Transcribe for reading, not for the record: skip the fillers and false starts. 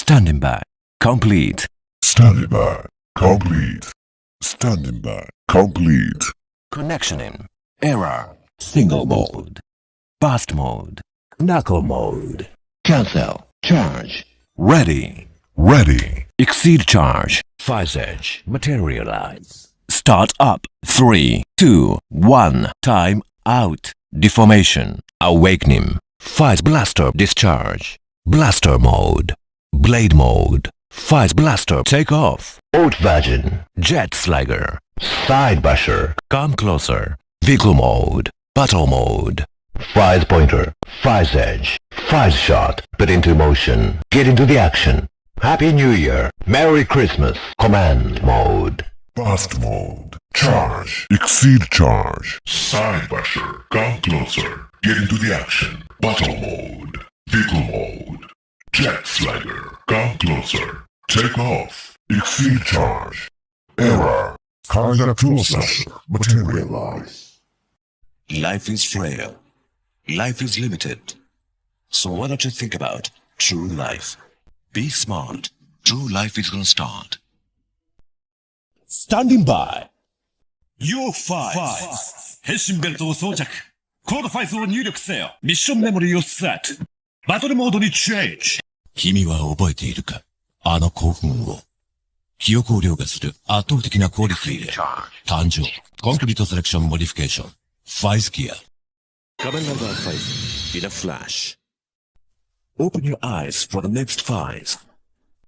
Standing by. Complete. Standing by. Complete. Standing by. Complete. Connectioning. Error. Single mode. Burst mode. Knuckle mode. Cancel. Charge. Ready. Ready. Exceed charge. Faiz edge. Materialize. Start up. 3, 2, 1. Time out. Deformation. Awakening. Faiz blaster discharge. Blaster mode. Blade mode. Faiz blaster take off. Oat Virgin. Jet Slugger. Side Basher. Come closer. Vehicle mode. Battle mode. Faiz pointer. Faiz edge. Faiz shot. Put into motion. Get into the action. Happy New Year. Merry Christmas. Command mode. Burst mode. Charge. Exceed charge. Side basher. Come closer. Get into the action. Battle mode. Vehicle mode. Jet Slugger. Come closer. Take off. Exceed charge. Error. Contact tool sensor. Materialize. Life is frail. Life is limited. So why don't you think about true life? Be smart. True life is gonna start. Standing by. Your faiz. 変身ベルトを装着。コードファイズを入力せよ。ミッションメモリーをセット。バトルモードにチェンジ。君は覚えているか？あの興奮を。記憶を凌駕する圧倒的なクオリティで誕生。コンプリートセレクションモディフィケーション。ファイズギア。Kamen faiz in a flash. Open your eyes for the next faiz.